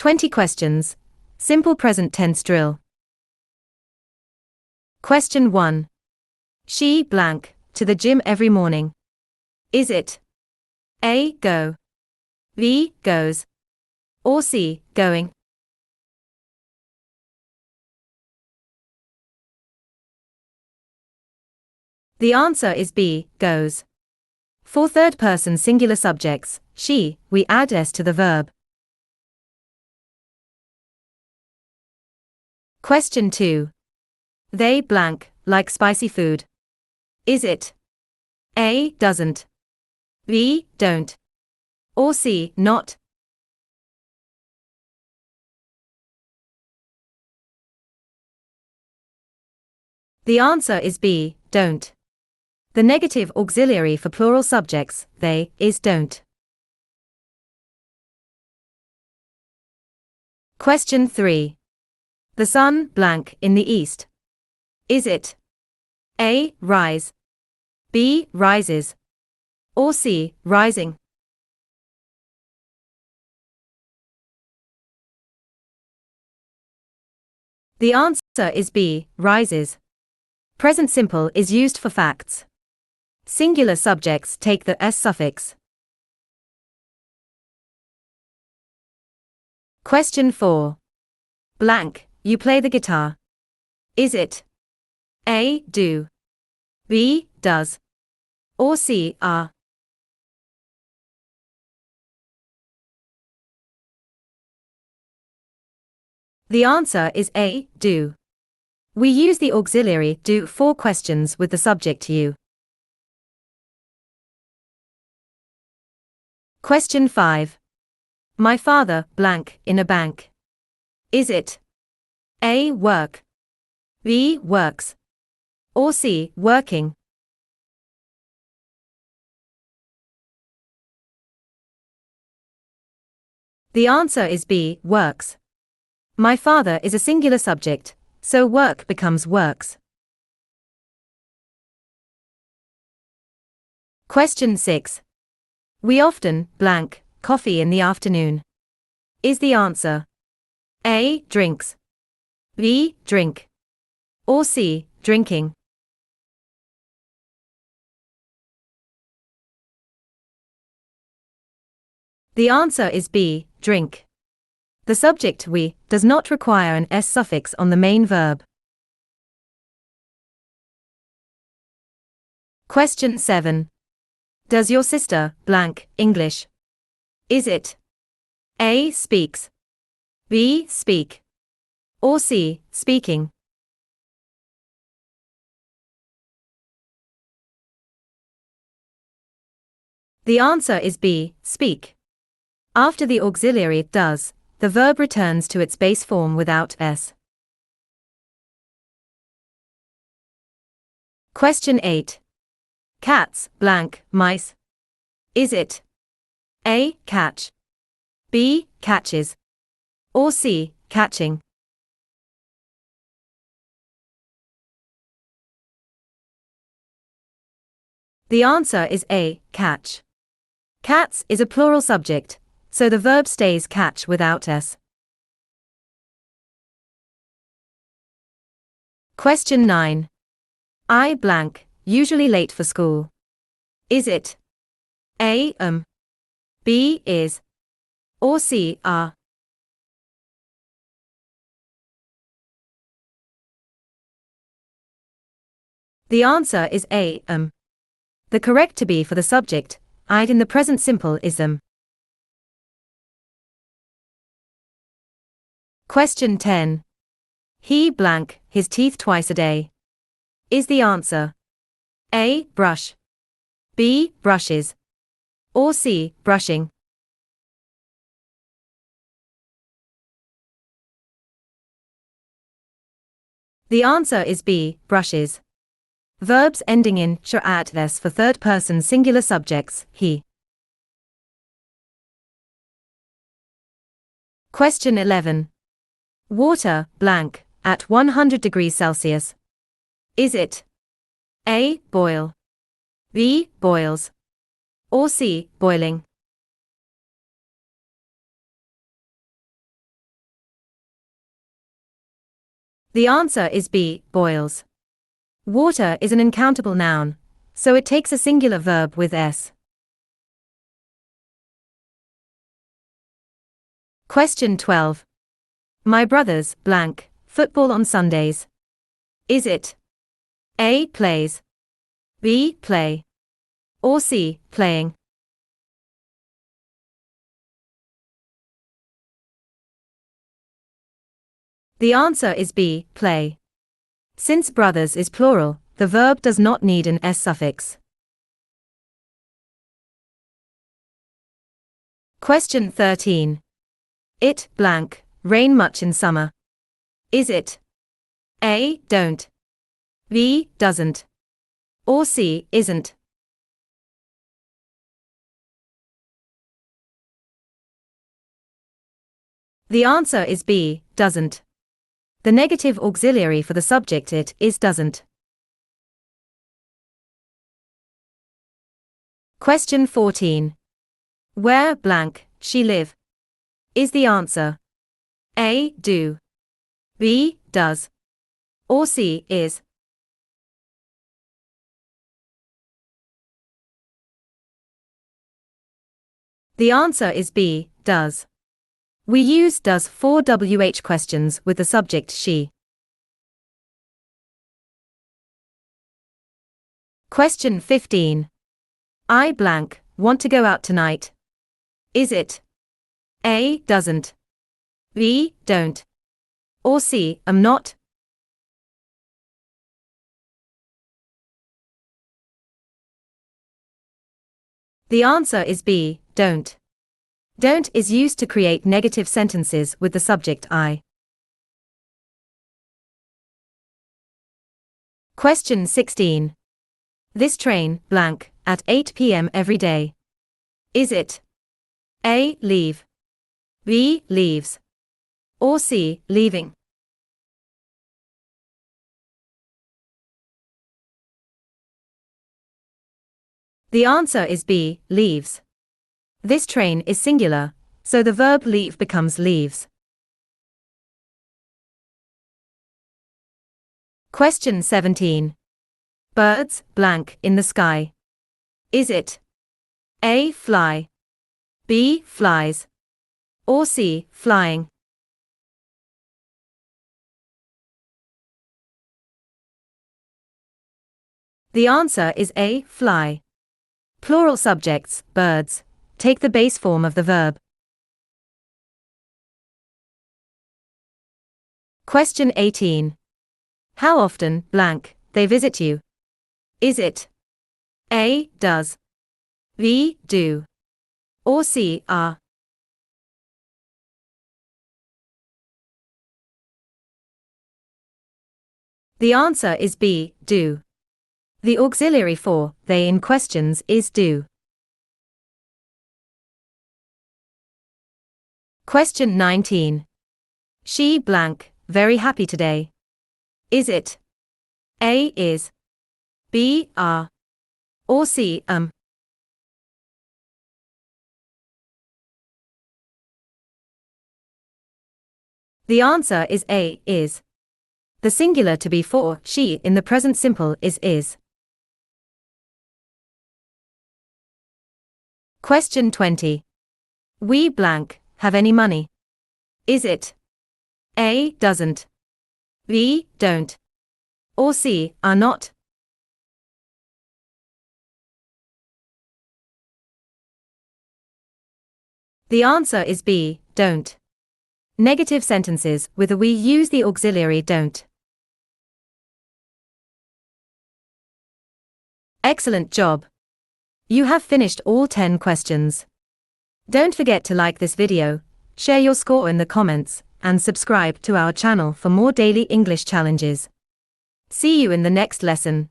20 questions. Simple present tense drill. Question 1. She blank to the gym every morning. Is it A. Go, B. Goes, or C. Going? The answer is B. Goes. For third-person singular subjects, she, we add s to the verb. Question 2. They blank like spicy food. Is it A. Doesn't, B. Don't, or C. Not? The answer is B. Don't. The negative auxiliary for plural subjects, they, is don't. Question 3. The sun blank in the east. Is it A. Rise, B. Rises, or C. Rising? The answer is B. Rises. Present simple is used for facts. Singular subjects take the s suffix. Question 4. Blank, you play the guitar. Is it A. Do, B. Does, or C. Are? The answer is A. Do. We use the auxiliary do for questions with the subject you. Question 5. My father blank in a bank. Is it A. Work, B. Works, or C. Working? The answer is B. Works. My father is a singular subject, so work becomes works. Question 6. We often blank coffee in the afternoon. Is the answer A. Drinks, B. Drink, or C. Drinking? The answer is B. Drink. The subject we does not require an s suffix on the main verb. Question 7. Does your sister blank English? Is it A. Speaks, B. Speak, or C. Speaking? The answer is B. Speak. After the auxiliary does, the verb returns to its base form without s. Question 8. Cats blank mice. Is it A. Catch, B. Catches, or C. Catching? The answer is A. Catch. Cats is a plural subject, so the verb stays catch without s. Question 9. I blank usually late for school. Is it A. B. Is, or C. Are? The answer is A. The correct to be for the subject, I'd in the present simple is am. Question 10. He blank his teeth twice a day. Is the answer A. Brush, B. Brushes, or C. Brushing? The answer is B. Brushes. Verbs ending in sh or at s for third-person singular subjects, he. Question 11. Water blank at 100 degrees Celsius. Is it A. Boil, B. Boils, or C. Boiling? The answer is B, boils. Water is an uncountable noun, so it takes a singular verb with s. Question 12. My brother's blank football on Sundays. Is it A, plays, B, play, or C, playing? The answer is B, play. Since brothers is plural, the verb does not need an s suffix. Question 13. It blank rain much in summer. Is it A, don't, B, doesn't, or C, isn't? The answer is B, doesn't. The negative auxiliary for the subject it is doesn't. Question 14. Where blank she live? Is the answer A, do, B, does, or C, is? The answer is B, does. We use does for WH questions with the subject she. Question 15. I blank want to go out tonight. Is it A, doesn't, B, don't, or C, am not? The answer is B, don't. Don't is used to create negative sentences with the subject I. Question 16. This train blank at 8 p.m. every day. Is it A, leave, B, leaves, or C, leaving? The answer is B, leaves. This train is singular, so the verb leave becomes leaves. Question 17. Birds blank in the sky. Is it A, fly, B, flies, or C, flying? The answer is A, fly. Plural subjects, birds, take the base form of the verb. Question 18. How often blank they visit you? Is it A, does, B, do, or C, are? The answer is B, do. The auxiliary for they in questions is do. Question 19. She blank very happy today. Is it A, is, B, are, or C, am? The answer is A, is. The singular to be for she in the present simple is. Question 20. We blank have any money. Is it A, doesn't, B, don't, or C, are not? The answer is B, don't. Negative sentences with a we use the auxiliary don't. Excellent job! You have finished all 10 questions. Don't forget to like this video, share your score in the comments, and subscribe to our channel for more daily English challenges. See you in the next lesson.